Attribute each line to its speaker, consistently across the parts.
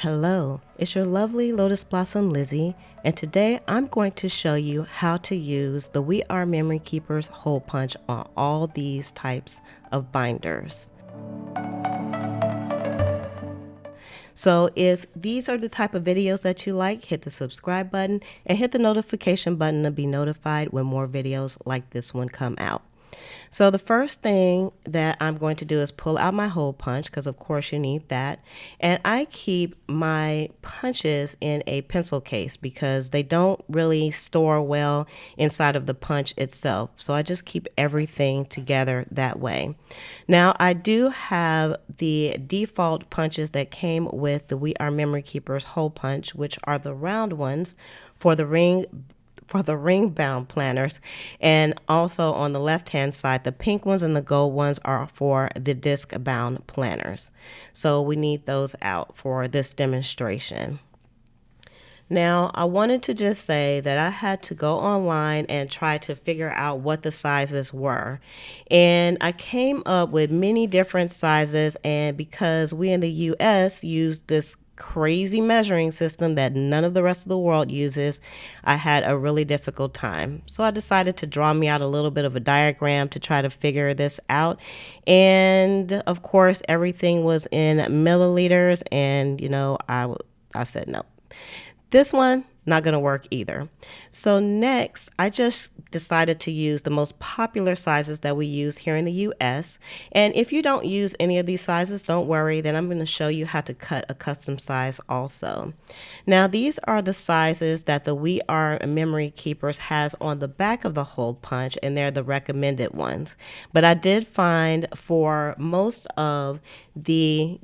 Speaker 1: Hello, it's your lovely Lotus Blossom Lizzie, and today I'm going to show you how to use the We Are Memory Keepers hole punch on all these types of binders. So if these are the type of videos that you like, hit the subscribe button and hit the notification button to be notified when more videos like this one come out. So the first thing that I'm going to do is pull out my hole punch, because of course you need that. And I keep my punches in a pencil case because they don't really store well inside of the punch itself. So I just keep everything together that way. Now I do have the default punches that came with the We Are Memory Keepers hole punch, which are the round ones for the ring bound planners, and also on the left hand side the pink ones and the gold ones are for the disc bound planners. So we need those out for this demonstration. Now I wanted to just say that I had to go online and try to figure out what the sizes were, and I came up with many different sizes, and because we in the US use this crazy measuring system that none of the rest of the world uses, I had a really difficult time. So I decided to draw me out a little bit of a diagram to try to figure this out. And of course, everything was in milliliters, and I said no. This one, not going to work either. So next, I just decided to use the most popular sizes that we use here in the US. And if you don't use any of these sizes, don't worry. Then I'm going to show you how to cut a custom size also. Now, these are the sizes that the We Are Memory Keepers has on the back of the hole punch, and they're the recommended ones. But I did find for most of the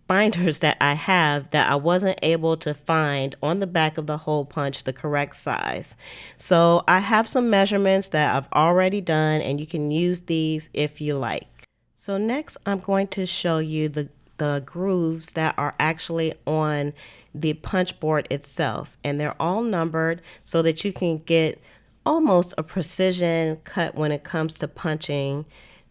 Speaker 1: binders that I have that I wasn't able to find on the back of the hole punch the correct size. So I have some measurements that I've already done, and you can use these if you like. So next I'm going to show you the grooves that are actually on the punch board itself, and they're all numbered so that you can get almost a precision cut when it comes to punching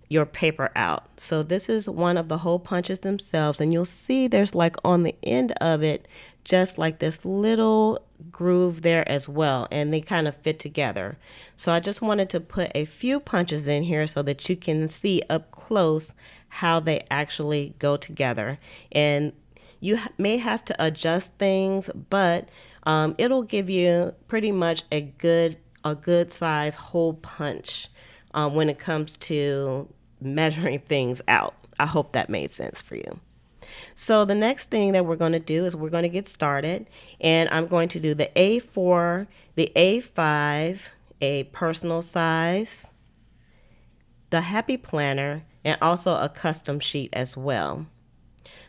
Speaker 1: your paper out. So this is one of the hole punches themselves, and you'll see there's like on the end of it just like this little groove there as well, and they kind of fit together. So I just wanted to put a few punches in here so that you can see up close how they actually go together. And you may have to adjust things, but it'll give you pretty much a good size hole punch when it comes to measuring things out. I hope that made sense for you. So the next thing that we're going to do is we're going to get started, and I'm going to do the A4, the A5, a personal size, the Happy Planner, and also a custom sheet as well.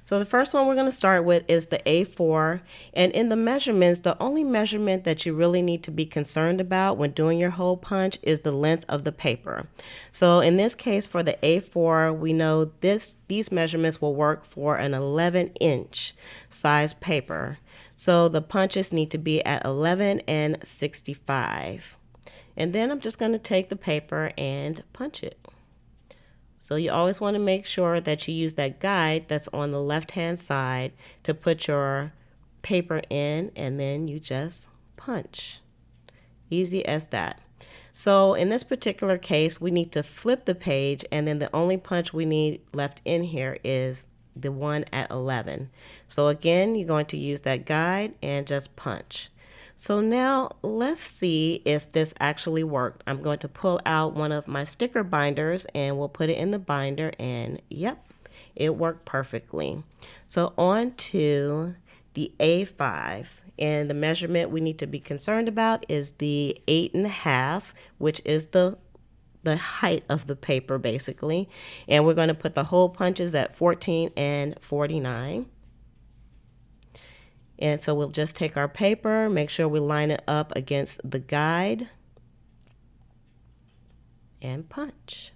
Speaker 1: So the first one we're going to start with is the A4, and in the measurements, the only measurement that you really need to be concerned about when doing your hole punch is the length of the paper. So in this case for the A4, we know these measurements will work for an 11-inch size paper. So the punches need to be at 11 and 65. And then I'm just going to take the paper and punch it. So you always want to make sure that you use that guide that's on the left-hand side to put your paper in, and then you just punch. Easy as that. So in this particular case, we need to flip the page, and then the only punch we need left in here is the one at 11. So again, you're going to use that guide and just punch. So now let's see if this actually worked. I'm going to pull out one of my sticker binders and we'll put it in the binder, and yep, it worked perfectly. So on to the A5, and the measurement we need to be concerned about is the 8.5, which is the height of the paper basically. And we're going to put the hole punches at 14 and 49. And so we'll just take our paper, make sure we line it up against the guide, and punch.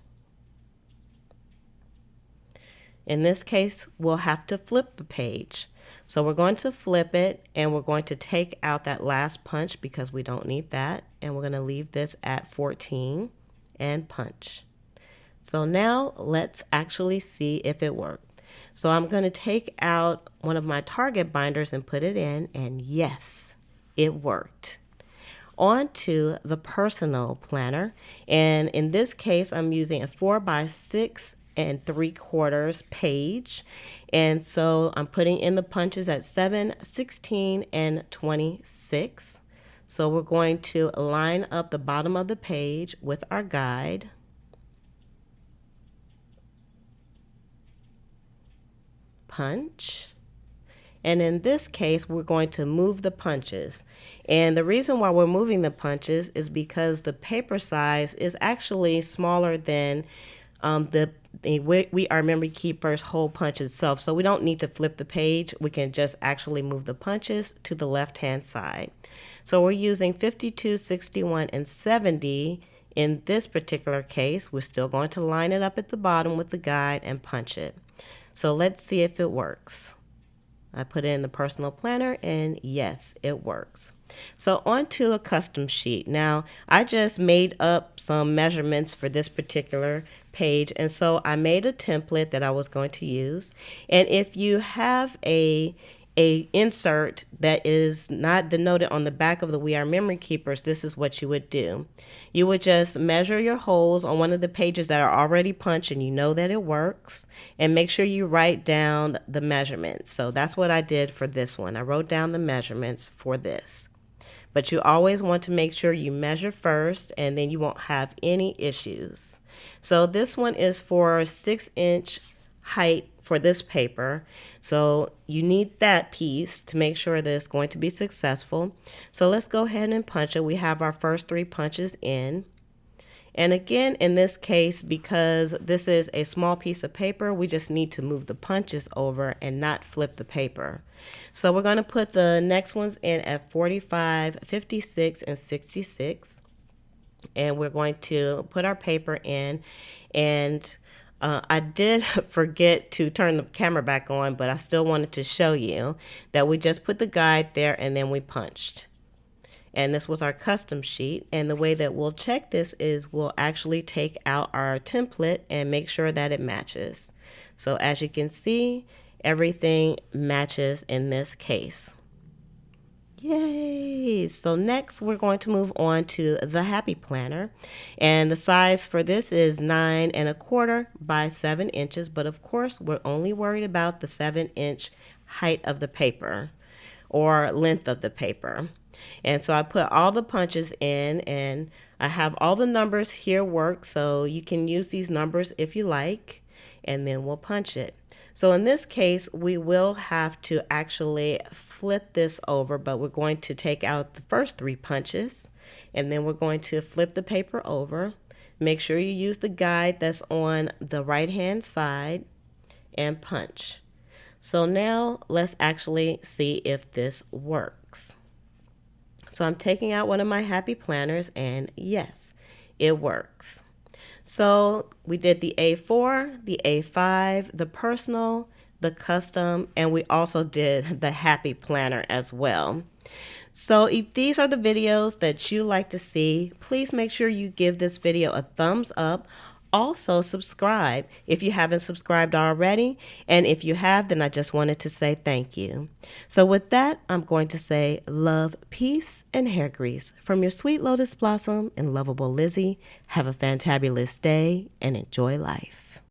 Speaker 1: In this case, we'll have to flip the page. So we're going to flip it, and we're going to take out that last punch because we don't need that. And we're going to leave this at 14 and punch. So now let's actually see if it worked. So I'm going to take out one of my target binders and put it in, and yes, it worked. On to the personal planner, and in this case I'm using a 4x6 3/4 page, and so I'm putting in the punches at 7, 16, and 26. So we're going to line up the bottom of the page with our guide. Punch. And in this case, we're going to move the punches. And the reason why we're moving the punches is because the paper size is actually smaller than the We Are Memory Keeper's hole punch itself. So we don't need to flip the page. We can just actually move the punches to the left-hand side. So we're using 52, 61, and 70. In this particular case, we're still going to line it up at the bottom with the guide and punch it. So let's see if it works. I put it in the personal planner, and yes, it works. So on to a custom sheet. Now, I just made up some measurements for this particular page, and so I made a template that I was going to use. And if you have a insert that is not denoted on the back of the We Are Memory Keepers, this is what you would do. You would just measure your holes on one of the pages that are already punched and you know that it works, and make sure you write down the measurements. So that's what I did for this one. I wrote down the measurements for this. But you always want to make sure you measure first, and then you won't have any issues. So this one is for 6-inch height for this paper. So you need that piece to make sure that it's going to be successful. So let's go ahead and punch it. We have our first 3 punches in. And again, in this case, because this is a small piece of paper, we just need to move the punches over and not flip the paper. So we're going to put the next ones in at 45, 56, and 66. And we're going to put our paper in, and I did forget to turn the camera back on, but I still wanted to show you that we just put the guide there and then we punched. And this was our custom sheet, and the way that we'll check this is we'll actually take out our template and make sure that it matches. So as you can see, everything matches in this case. Yay! So next we're going to move on to the Happy Planner, and the size for this is 9 1/4 by 7 inches, but of course we're only worried about the 7-inch height of the paper or length of the paper. And so I put all the punches in, and I have all the numbers here work, so you can use these numbers if you like, and then we'll punch it. So in this case, we will have to actually flip this over, but we're going to take out the first 3 punches, and then we're going to flip the paper over. Make sure you use the guide that's on the right-hand side and punch. So now let's actually see if this works. So I'm taking out one of my Happy Planners, and yes, it works. So we did the A4, the A5, the personal, the custom, and we also did the Happy Planner as well. So if these are the videos that you like to see, please make sure you give this video a thumbs up. Also subscribe if you haven't subscribed already, and if you have, then I just wanted to say thank you. So with that, I'm going to say love, peace, and hair grease from your sweet lotus blossom and lovable Lizzie. Have a fantabulous day and enjoy life.